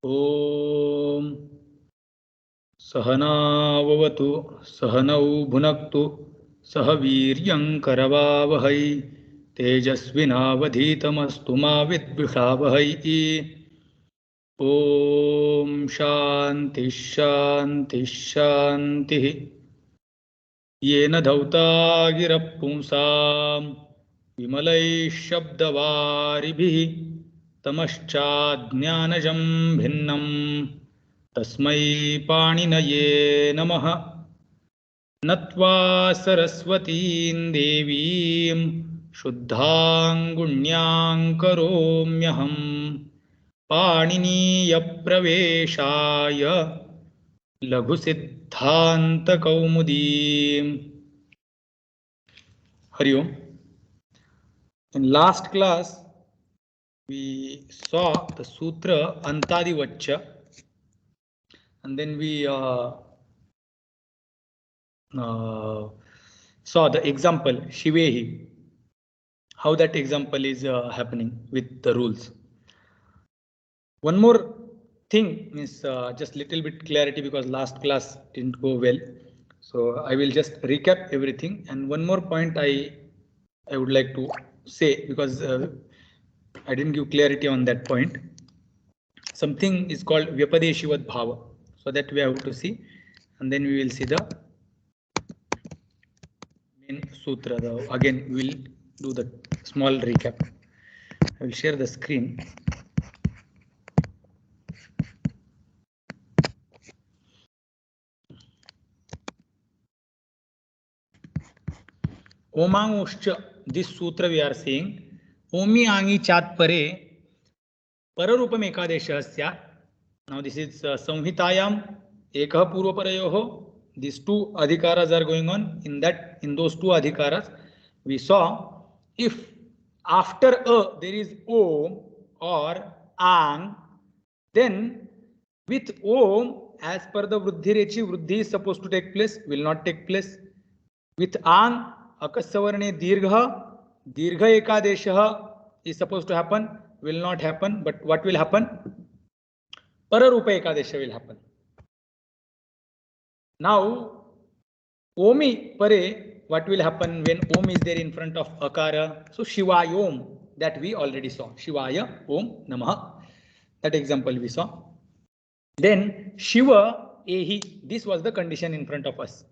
ओम सहनाववतु सहनौ भुनक्तु सह वीर्यं करवावहै तेजस्विनावधीतमस्तु मा विद्विषावहै। ओम शांति शांति शांति। येन धौता गिरः पुंसां विमलैः शब्दवारिभिः तमश्चाज्ञानजं भिन्नं तस्मै पाणिनये नमः। नत्वा सरस्वतीं देवीं शुद्धां करोम्यहं पाणिनीयप्रवेशाय लघुसिद्धान्तकौमुदीम्। हरि ओम. In last class we saw the sutra Antadivacha, and then we saw the example Shivehi, how that example is happening with the rules. One more thing is just little bit clarity, because last class didn't go well, so I will just recap everything. And one more point I would like to say, because I didn't give clarity on that point. Something is called Vyapadeshivat Bhava, so that we have to see, and then we will see the main sutra. Again we will do the small recap. I will share the screen. Omangoshcha, this sutra we are saying, Omi Angi Chat Pare Pararupam Ekadeshasya. Now this is Samhitayam Ekah Purva Parayoho. These two adhikaras are going on. In those two adhikaras, we saw if after a there is Om or Ang, then with Om, as per the Vruddhi Rechi, Vruddhi is supposed to take place, will not take place. With Ang, Akasavarne Dirgha, Dirgha Ekadesha is supposed to happen, will not happen. But what will happen? Pararupa Ekadesha will happen. Now, Omi Pare, what will happen when Om is there in front of Akara? So Shivaya Om, that we already saw. Shivaya Om Namaha. That example we saw. Then Shiva Ehi, this was the condition in front of us.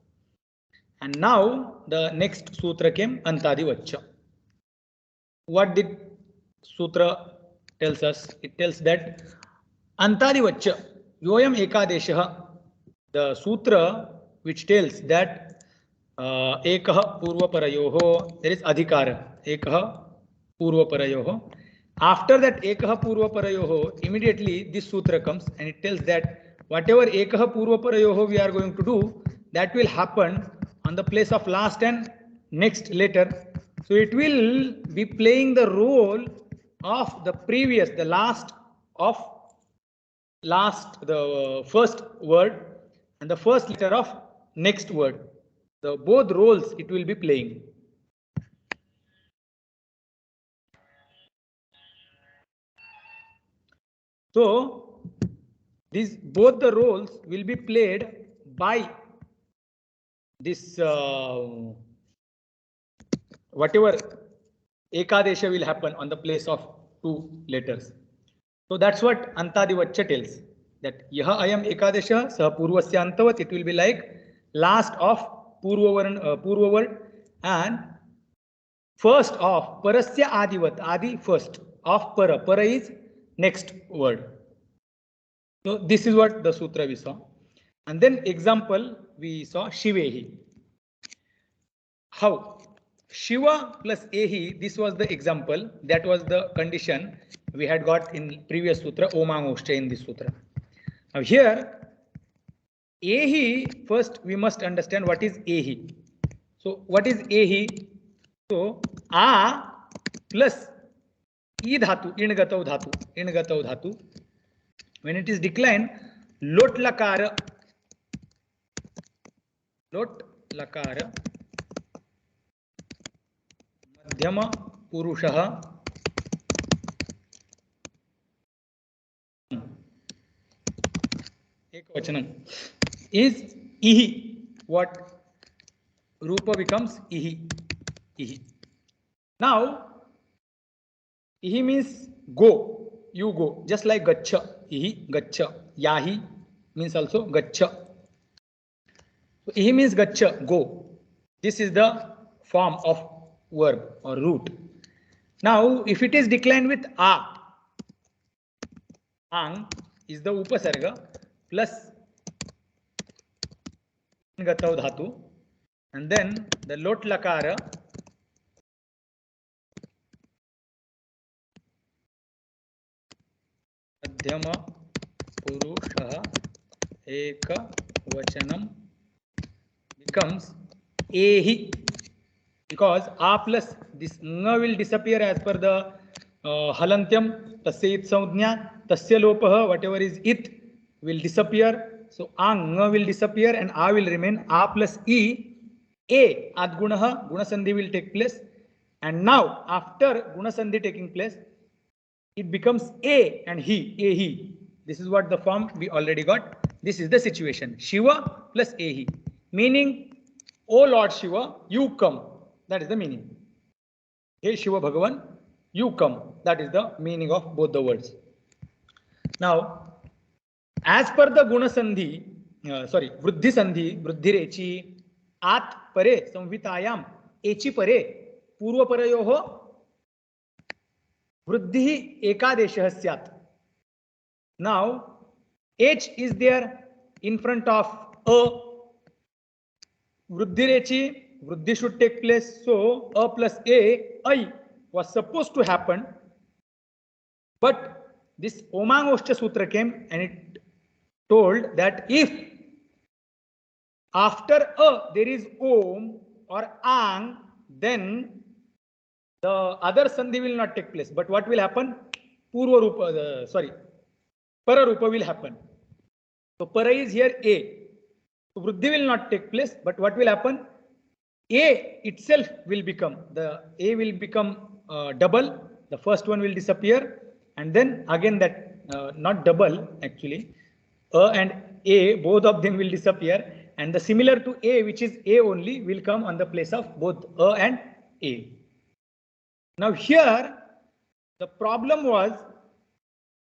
And now the next sutra came, Antadivacha. What did sutra tells us? It tells that Antadivacha Yoyam Ekadesha, the sutra which tells that Ekah Purva Parayoho, there is Adhikara, Ekah Purva Parayoho. After that Ekah Purva Parayoho, immediately this sutra comes and it tells that whatever Ekah Purva Parayoho we are going to do, that will happen on the place of last and next letter. So it will be playing the role of the previous, the last of the first word and the first letter of next word. The both roles it will be playing. So these both the roles will be played by this whatever Ekadesha will happen on the place of two letters. So that's what Antadivacha tells, that Yaha Ayam Ekadesha Sah Purvasya Antavat, it will be like last of Purva word and first of Parasya Adivat, Adi first of Para. Para is next word. So this is what the sutra we saw. And then example we saw Shivehi. How? Shiva plus Ehi, this was the example, that was the condition we had got in previous sutra, Omangoshtha in this sutra. Now here, Ehi, first we must understand what is Ehi. So what is Ehi? So A plus E dhatu, Ingatau dhatu. When it is declined, Lot lakara, Madhyama Purushaha ekavachanam, is ihi. What? Rupa becomes ihi. Ihi. Now, ihi means go. You go. Just like gaccha. Ihi, gaccha. Yahi means also gaccha. So, ihi means gaccha, go. This is the form of verb or root. Now, if it is declined with a, ang is the upasarga plus gatav dhatu, and then the lot lakara madhyama purusha ekavachanam becomes ehi, because a plus this nga will disappear as per the halantyam, tasya it samjna, tasya lopah, whatever is it will disappear. So nga will disappear and a will remain. A plus e, a adgunah, gunasandhi will take place. And now after gunasandhi taking place, it becomes a and he. This is what the form we already got. This is the situation. Shiva plus a he. Meaning, O Lord Shiva, you come. That is the meaning. Hey Shiva Bhagavan, you come. That is the meaning of both the words. Now, as per the Gunasandhi, Vruddhi Sandhi, Vruddhi Rechi, At Pare, Samvitayam, Echi Pare, Purva Parayoho, Vruddhi Ekadeshah Syat. Now, H is there in front of A. Vruddhi Rechi, Vruddhi should take place. So, A plus A, I was supposed to happen. But this Omang Oshcha Sutra came and it told that if after A there is Om or Ang, then the other Sandhi will not take place. But what will happen? Purva Rupa, Para Rupa will happen. So Para is here A. So Vruddhi will not take place. But what will happen? A itself will become, the A will become double. The first one will disappear. And then again that, not double actually, A and A, both of them will disappear. And the similar to A, which is A only, will come on the place of both A and A. Now here, the problem was,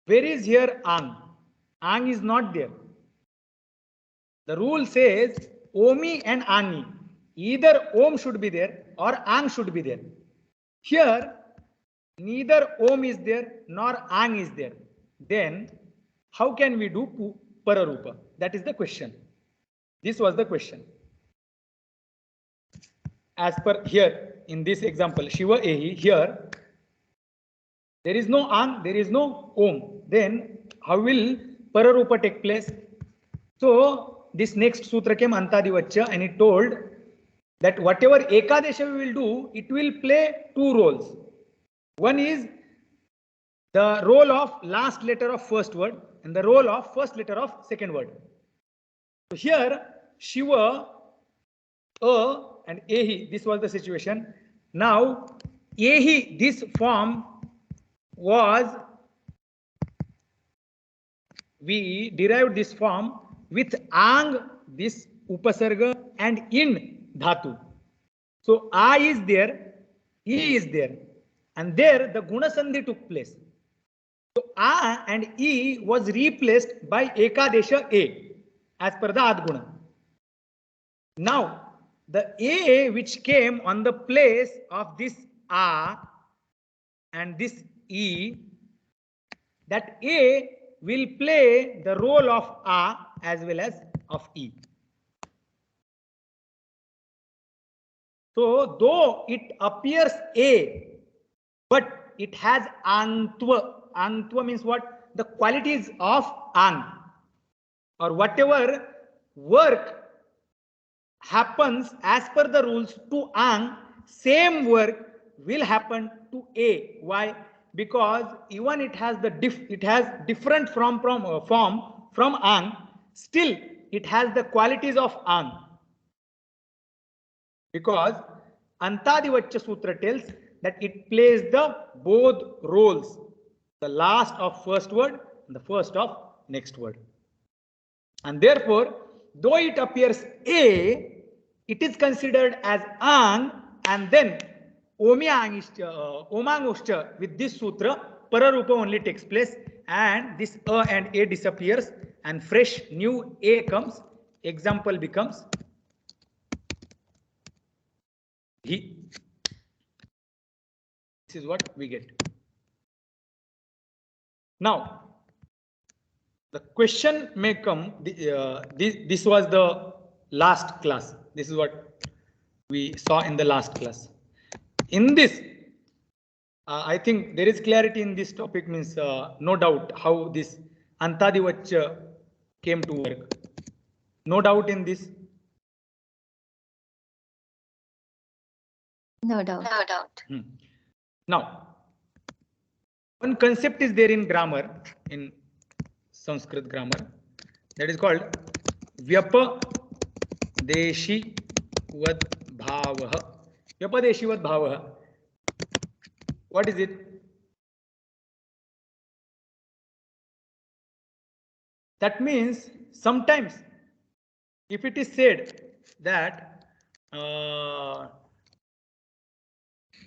where is here Ang? Ang is not there. The rule says Omi and Angi. Either Om should be there or Ang should be there. Here, neither Om is there nor Ang is there. Then, how can we do Pararupa? That is the question. This was the question. As per here, in this example, Shiva Ehi, here, there is no Ang, there is no Om. Then, how will Pararupa take place? So, this next sutra came Antadivacha and it told that whatever Ekadesha we will do, it will play two roles. One is the role of last letter of first word and the role of first letter of second word. So here, Shiva, A and Ehi, this was the situation. Now, Ehi, this form was, we derived this form with Ang, this Upasarga, and in Dhatu. So, A is there, E is there, and there the Gunasandhi took place. So, A and E was replaced by Ekadesha A as per the Adguna. Now, the A which came on the place of this A and this E, that A will play the role of A as well as of E. So, though it appears A, but it has Antva. Antva means what? The qualities of Ang, or whatever work happens as per the rules to Ang, same work will happen to A. Why? Because even it has the different form from Ang, still it has the qualities of Ang. Because Antadivacha Sutra tells that it plays the both roles, the last of first word and the first of next word. And therefore, though it appears A, it is considered as ang, and then omang with this sutra, pararupa only takes place, and this and A disappears, and fresh new A comes. Example becomes he. This is what we get. Now, the question may come, this was the last class. This is what we saw in the last class. In this, I think there is clarity in this topic, means no doubt how this Antadivacha came to work. No doubt in this? No doubt. No doubt. Now, one concept is there in grammar, in Sanskrit grammar, that is called Vyapadeshivad bhavah. Vyapadeshivad bhavah. What is it? That means sometimes if it is said that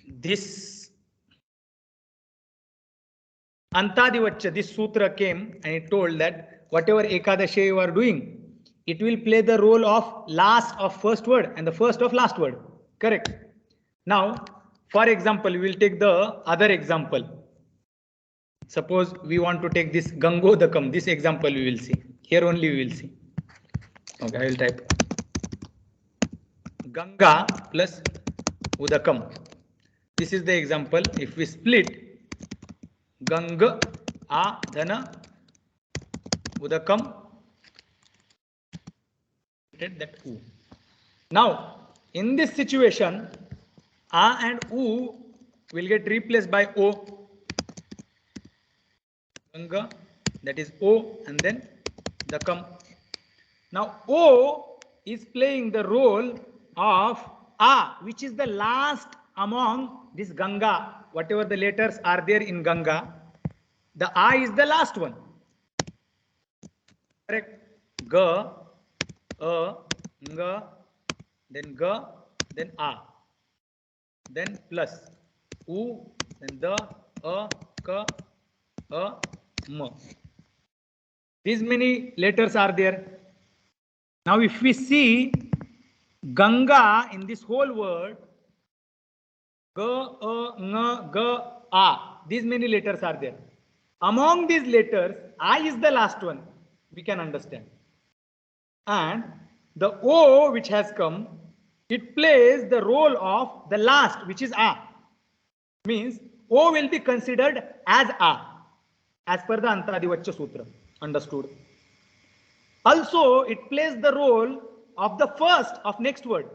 this Antadivacha, this sutra came and it told that whatever Ekadasha you are doing, it will play the role of last of first word and the first of last word. Correct. Now, for example, we will take the other example. Suppose we want to take this Gangodakam. This example we will see. Here only we will see. Okay, I will type Ganga plus Udakam. This is the example. If we split Ganga Adhana Udakam, that U. Now, in this situation, A and U will get replaced by O. Ganga, that is O, and then Dakam. Now, O is playing the role of A, which is the last among this Ganga. Whatever the letters are there in Ganga, the A is the last one. Correct? G, A, Ng, then G, then A. Then plus U, then the, A, K, A, M. These many letters are there. Now, if we see Ganga in this whole word, G, A, Ng, G, A, these many letters are there. Among these letters, I is the last one, we can understand. And the O which has come, it plays the role of the last, which is A. Means O will be considered as A, as per the Antadivacha Sutra. Understood? Also, it plays the role of the first of next word.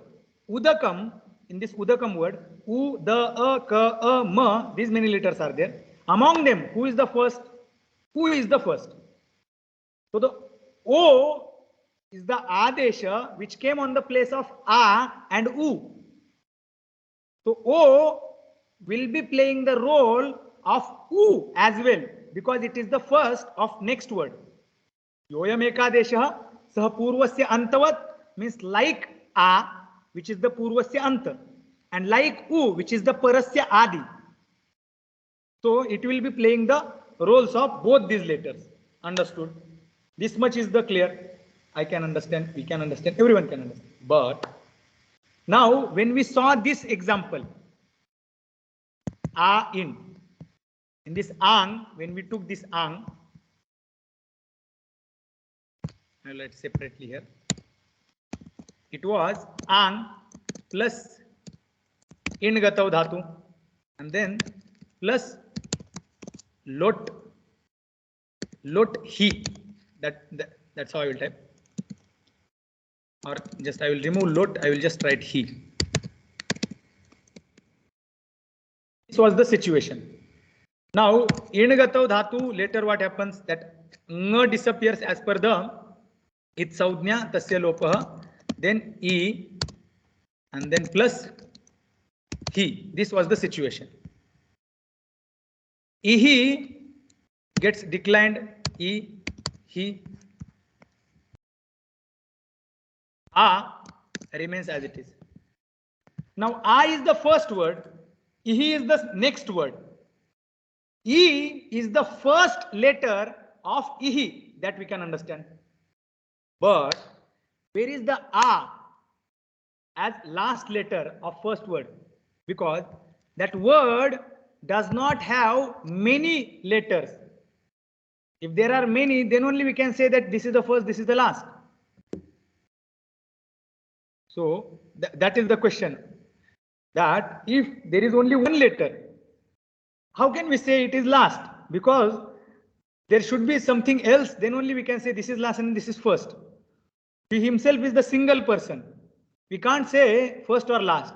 Udakam, in this Udakam word, U, the, A, K, A, M, these many letters are there. Among them, who is the first? Who is the first? So the O is the Adesha which came on the place of A and U. So O will be playing the role of U as well, because it is the first of next word. Yoyam ekadesha sah purvasya antavat, means like A, which is the purvasya anta, and like U, which is the parasya adi. So it will be playing the roles of both these letters. Understood? This much is the clear. I can understand, we can understand, everyone can understand. But now when we saw this example, A in this ang, when we took this ang, now let's separately here. It was ang plus in gatav dhatu, and then plus lot he. That's how I will type. Or just I will remove lot, I will just write he. This was the situation. Now, in gatav dhatu, later what happens, that ng disappears as per the it saudhnya tasya lopah, then e, and then plus he. This was the situation. He gets declined, he, A remains as it is. Now A is the first word, E is the next word. E is the first letter of Ihi, that we can understand. But where is the A as last letter of first word? Because that word does not have many letters. If there are many, then only we can say that this is the first, this is the last. So that is the question, that if there is only one letter, how can we say it is last? Because there should be something else, then only we can say this is last and this is first. He himself is the single person. We can't say first or last.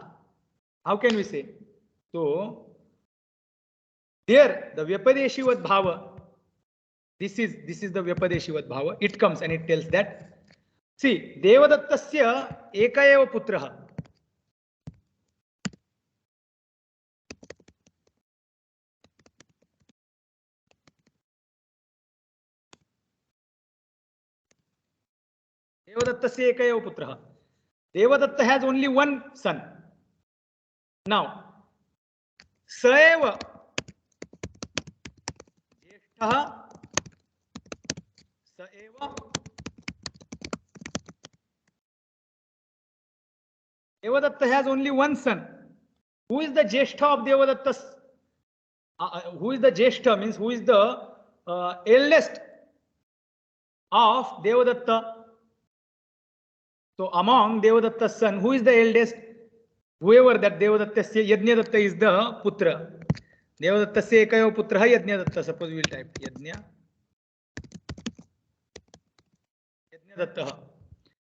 How can we say? So there the Vyapadeshivat Bhava, this is the Vyapadeshivat Bhava. It comes and it tells that, see, Devadattasya eka eva putraha. Devadattasya eka eva putraha. Devadatta has only one son. Now, Saeva Jeshtaha Saeva Devadatta has only one son. Who is the Jeshtha of Devadatta? Who is the Jeshtha means who is the eldest of Devadatta? So among Devadatta's son, who is the eldest? Whoever that Devadatta, Yajnadatta is the putra. Devadatta ekayo putra Yajnadatta. Suppose we will type Yajnadatta.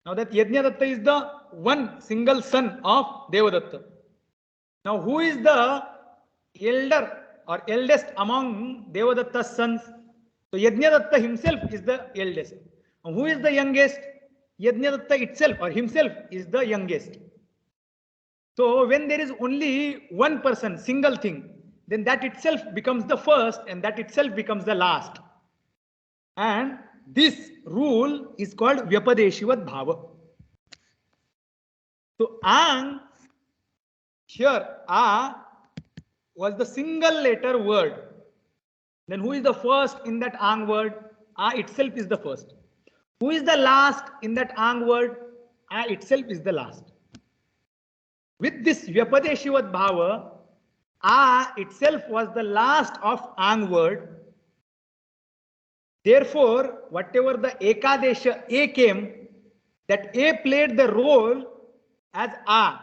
Now that Yajnadatta is the one single son of Devadatta. Now who is the elder or eldest among Devadatta's sons? So Yajnadatta himself is the eldest. Now who is the youngest? Yajnadatta itself or himself is the youngest. So when there is only one person, single thing, then that itself becomes the first and that itself becomes the last. And this rule is called Vyapadeshivat Bhava. So Ang, here A was the single letter word. Then who is the first in that Ang word? A itself is the first. Who is the last in that Ang word? A itself is the last. With this Vyapadeshivat Bhava, A itself was the last of Ang word. Therefore, whatever the Ekadesha A came, that A played the role as A,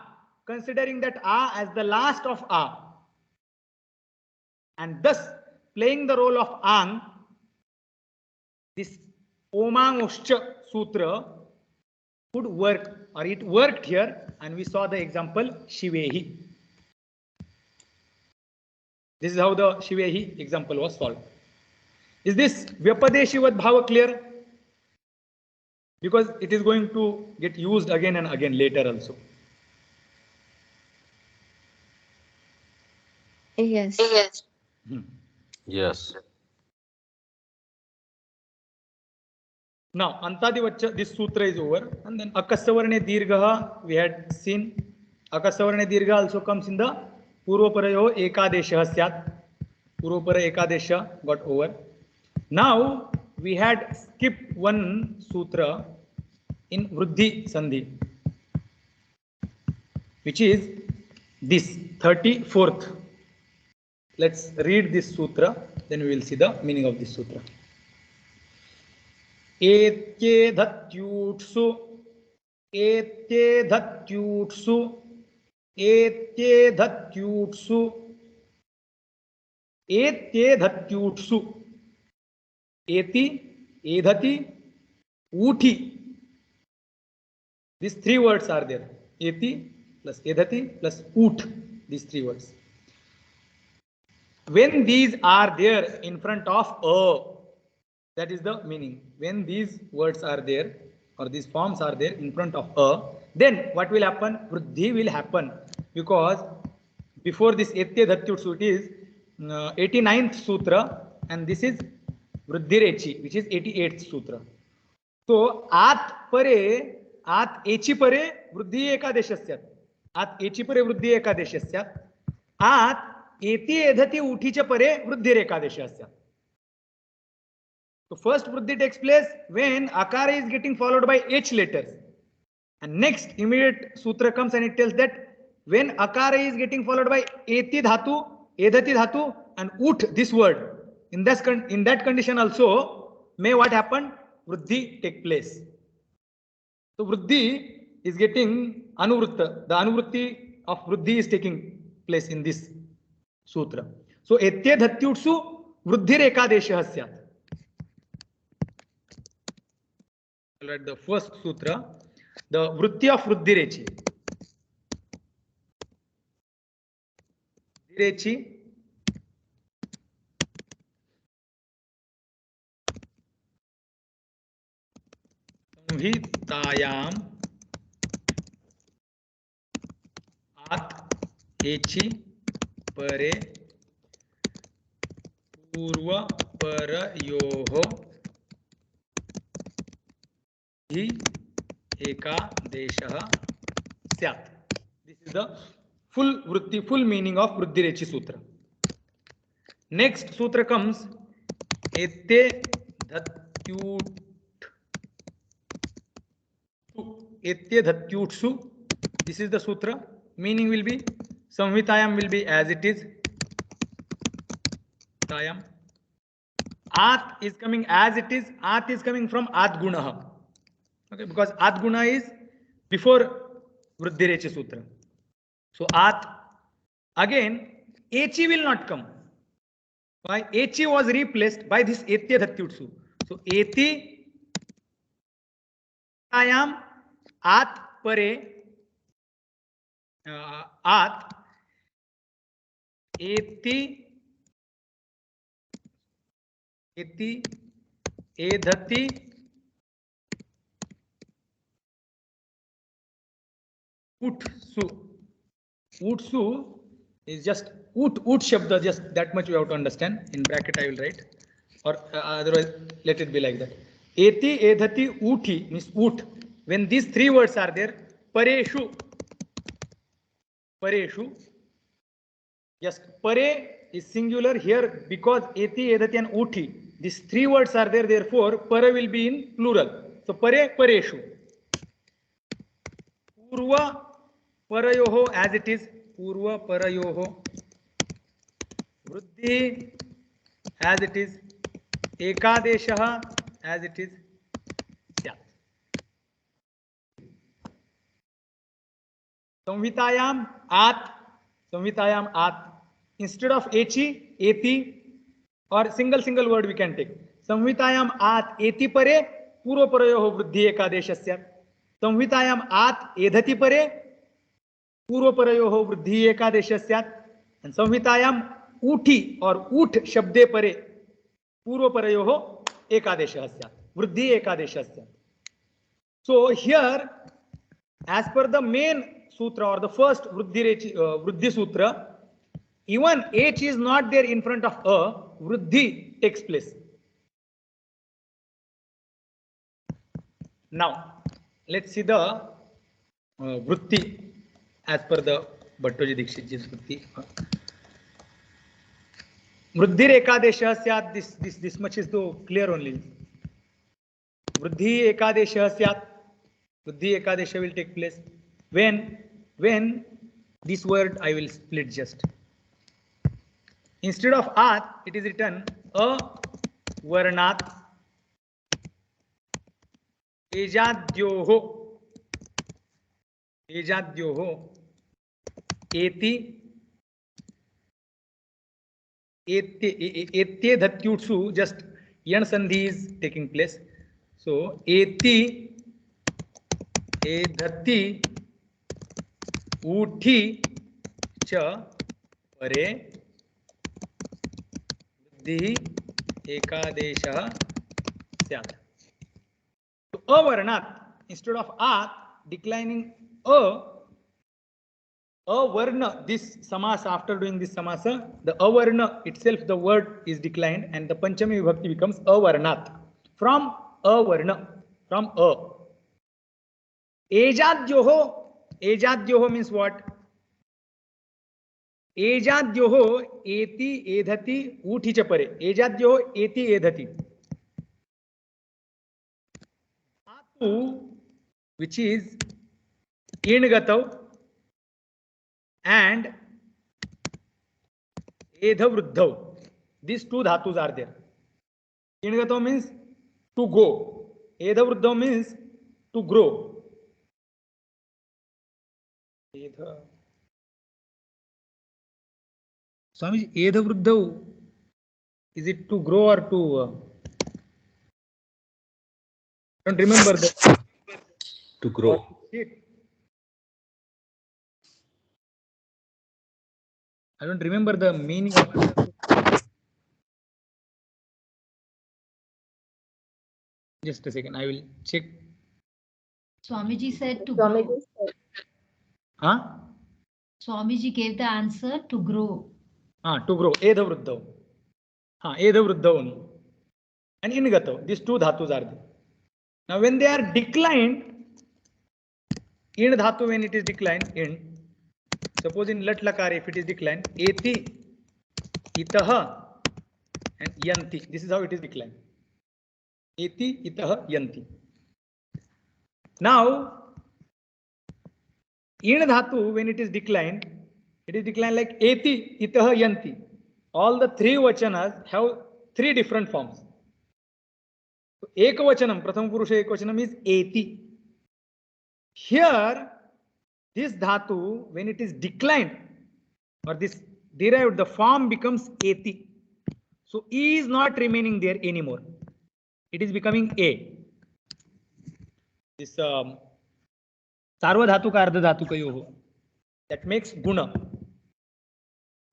considering that A as the last of A. And thus, playing the role of Ang, this Omang Ushcha Sutra could work, or it worked here, and we saw the example Shivehi. This is how the Shivehi example was solved. Is this Vyapadeshivat Bhava clear? Because it is going to get used again and again later also. Yes. Yes. Now, Antadivacha, this sutra is over. And then Akasavarne Dirgha, we had seen. Akasavarne Dirgha also comes in the Purvaparayo Ekadesha Syat. Purvapara Ekadesha got over. Now, we had skipped one sutra in Vriddhi Sandhi, which is this 34th. Let's read this sutra, then we will see the meaning of this sutra. Etye dhatyutsu, etye dhatyutsu, etye dhatyutsu, etye dhatyutsu, eti, edhati, uthi. These three words are there. Eti plus edhati plus ut. These three words. When these are there in front of a, that is the meaning. When these words are there or these forms are there in front of a, then what will happen? Vriddhi will happen, because before this Etya Dhatyutsu, it is 89th Sutra, and this is Vriddhi Rechi, which is 88th Sutra. So, at pare आत Aichi परे वृद्धि एकादेशस्य आत Aichi परे वृद्धि एकादेशस्य आत एति एधति उठीचे परे वृद्धिर एकादेशस्य. So first वृद्धि takes place when akara is getting followed by h letters, and next immediate sutra comes and it tells that when akara is getting followed by eti dhatu, edhati dhatu and ut this word, in that condition also may what happen, vruddhi take place. So vruddhi is getting anuvritta, the anuvritti of vruddhi is taking place in this sutra. So etye dhatyutsu vruddhir ekadeshah syat. Alright, the first sutra, the vritti of vruddhirechi. Vruddhirechi संहितायाम आत Aichi परे पूर्व परयोः हि एकादेशः स्यात्. This is the full vritti, full meaning of Vruddhirechi Sutra. Next sutra comes ete dhatyutsu. This is the sutra. Meaning will be Samhitayam will be as it is. Tayam. At is coming as it is. At is coming from At Gunaha. Okay, because At Guna is before Vruddhirechi Sutra. So At again Echi will not come. Why? Echi was replaced by this Etya Dhatyutsu. So Eti Tayam At Pare At Eti Edhati Utsu. Utsu is just ut shabda, just that much you have to understand. In bracket I will write, or otherwise let it be like that. Eti edhati uti means ut. When these three words are there, pareshu, just pare is singular here because eti edhati and uti, these three words are there, therefore para will be in plural. So pare pareshu. Purva parayoho as it is, Purva parayoho. Vruddhi as it is, Ekadeshaha as it is, Syat. Samhitayam at. Instead of echi, eti, or single word we can take. Samhitayam at eti pare, Purva parayoho vruddhi ekadeshasya. Samhitayam at edhati pare, पूर्व परयोः वृद्धि एकादेशः स्यात्. and संहितायाम ऊठी और ऊठ शब्दे परे पूर्व परयोः एकादेशः स्यात्, वृद्धि एकादेशः स्यात्. So here, as per the main sutra or the first vruddhi sutra, even h is not there in front of a, vruddhi takes place. Now let's see the vritti as per the Bhattoji Dikshitji's vritti. Vruddhir ekadeshah syat, this much is though clear only. Vruddhi ekadeshah syat, vruddhi ekadeshah will take place when this word I will split just. Instead of at, it is written a varnat ejadyoho eti etye dhatyutsu, just yan sandhi is taking place. So eti edhati uthi cha pare vruddhi ekadeshah syat. So avarnat, instead of at, declining a varna, this samasa, after doing this samasa, the avarna itself, the word is declined and the panchami vibhakti becomes avarnat, from a varna, from a. Ejadyoho. Ejadyoho means what? Ejadyoho eti edhati uthi च परे. Ejadyoho eti edhati. Dhatu which is ingatav and edhavruddhav. These two dhatus are there. Ingatav means to go. Edhavruddhav means to grow. Edha. Swamiji, edhavruddhav, is it to grow or to? I don't remember the. To grow. I don't remember the meaning of. Just a second, I will check. Swamiji said to grow. Huh? Swamiji gave the answer to grow. To grow. Edhavruddhav. Edhavruddhav only. And ingatav. These two dhatus are there. Now, when they are declined, in dhatu, when it is declined, in, suppose in lat lakar, if it is declined, eti, itaha, and yanti. This is how it is declined. Eti, itaha, yanti. Now, in dhatu, when it is declined like eti, itaha, yanti. All the three vachanas have three different forms. Ekavachanam, pratham purusha ekavachanam is eti. Here, this dhatu, when it is declined or this derived, the form becomes eti. So e is not remaining there anymore. It is becoming a. This sarva dhatu ka ardha dhatu kayoho. That makes guna.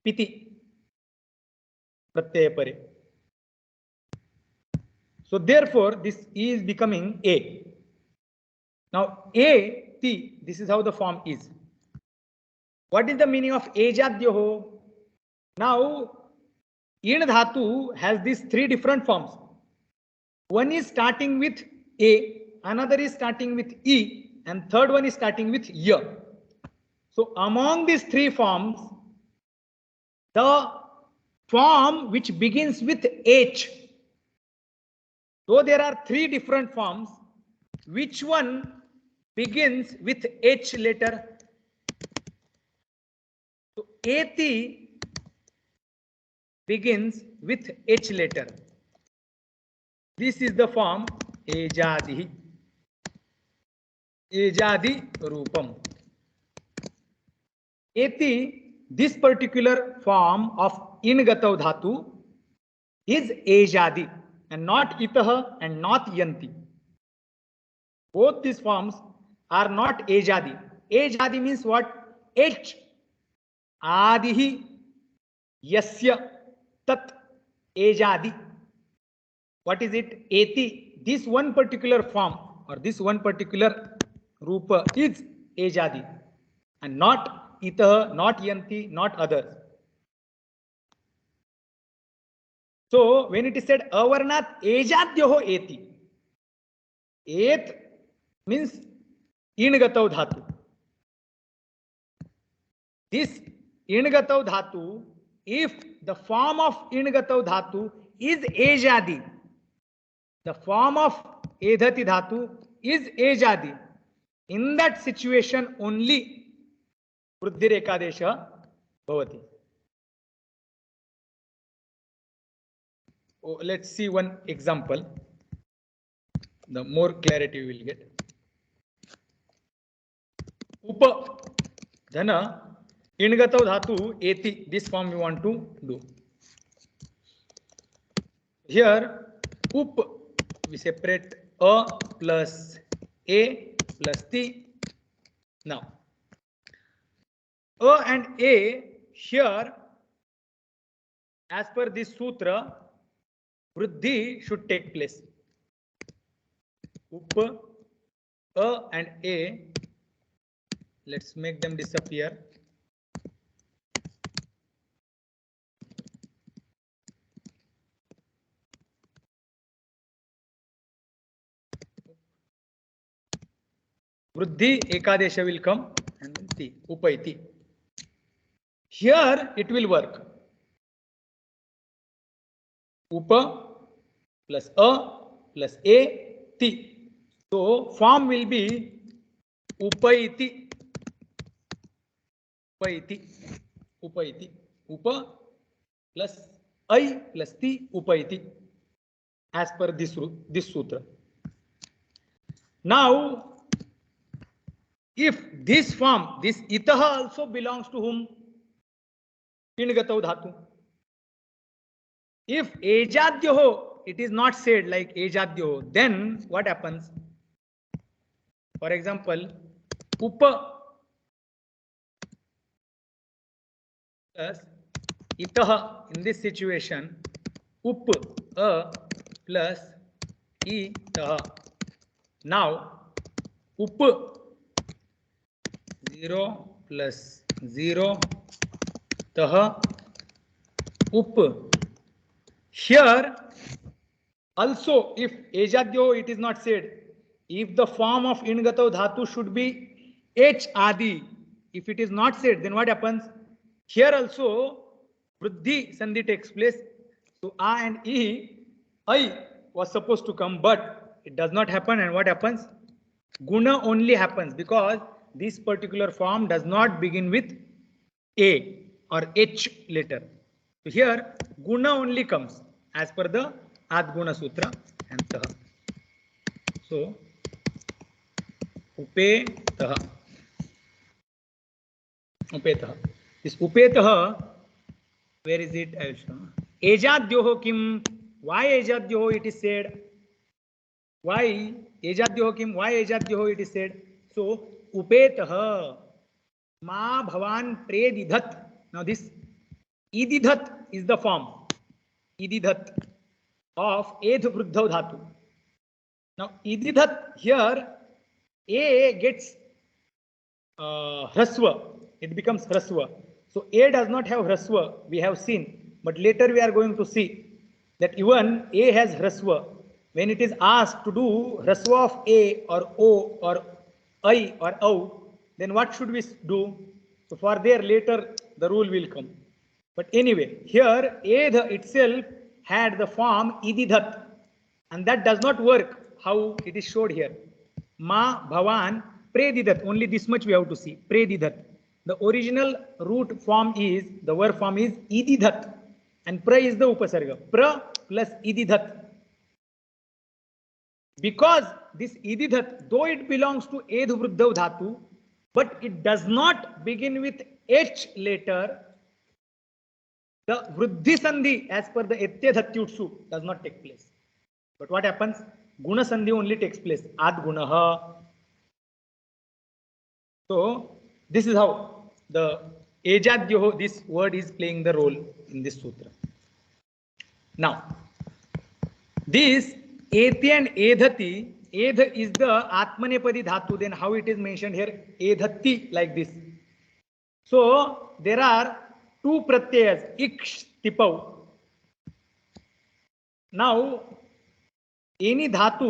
Piti. Pratyaya pare. So therefore, this e is becoming a. Now a, ti, this is how the form is. What is the meaning of ejadyoho? Now, in dhatu has these three different forms. One is starting with a, another is starting with e, and third one is starting with ya. So among these three forms, the form which begins with h. So there are three different forms. Which one begins with h letter? So eti begins with h letter. This is the form ejadi. Ejadi rupam. Eti, this particular form of ingatav dhatu is ejadi and not itaha and not yanti. Both these forms are not ejadi. Ejadi means what? H. Adihi yasya tat ejadi. What is it? Eti. This one particular form or this one particular rupa is ejadi and not itaha, not yanti, not others. So when it is said avarnat ejadyoho eti, et means ingatav dhatu. This ingatav dhatu, if the form of ingatav dhatu is ejadi, the form of edhati dhatu is ejadi, in that situation only vruddhir ekadesha bhavati. Oh, let's see one example. The more clarity we will get. Upa dhana ingatav dhatu eti. This form we want to do. Here, up, we separate a plus a plus t. Now, a and a here, as per this sutra, vruddhi should take place. Up, a and a, let's make them disappear. Vruddhi ekadesha will come and then ti, upaiti. Here it will work. Upa plus a plus a ti. So form will be upaiti. Upaiti. Upaiti. Upa plus I plus ti upaiti. As per this sutra. Now, if this form, this itaha also belongs to whom? Pingatau dhatu. If ejadyoho, it is not said like ejadyoho, then what happens? For example, upa plus itaha, in this situation, up a plus itaha. Now, up 0 plus 0 tah up. Here also, if ejadyo it is not said, if the form of ingatau dhatu should be h adi, if it is not said, then what happens? Here also vruddhi sandhi takes place. So a and I was supposed to come, but it does not happen. And what happens? Guna only happens because this particular form does not begin with a or h letter. So here guna only comes as per the Adguna Sutra and taha. So upetaha. Upetaha. This upetaha, where is it? I will show. Ejadyoho kim. Why ejadyoho it is said? Why ejadyoho kim? Why ejadyoho it is said? So upetaha. Ma bhavan predidhat. Now this ididhat is the form. Ididhat of edh vruddhav dhatu. Now ididhat here a gets hrasva. It becomes hrasva. So a does not have hrasva. We have seen, but later we are going to see that even a has hrasva. When it is asked to do hrasva of a or o or I or au, then what should we do? So for there later the rule will come. But anyway, here edha itself had the form ididhat, and that does not work how it is showed here. Ma bhavan predidat. Only this much we have to see. Predidat. The original root form is, the verb form is ididhat, and pra is the upasarga. Pra plus ididhat. Because this ididhat, though it belongs to edhu vruddhav dhatu, but it does not begin with h later, the vruddhi sandhi as per the etya dhatyutsu does not take place. But what happens? Guna sandhi only takes place. Ad gunaha. So this is how the ejadyoho, this word is playing the role in this sutra. Now, this eti and edhati, edh is the atmanepadi dhatu, then how it is mentioned here? Edhati, like this. So there are two pratyayas, iksh, tipau. Now, any dhatu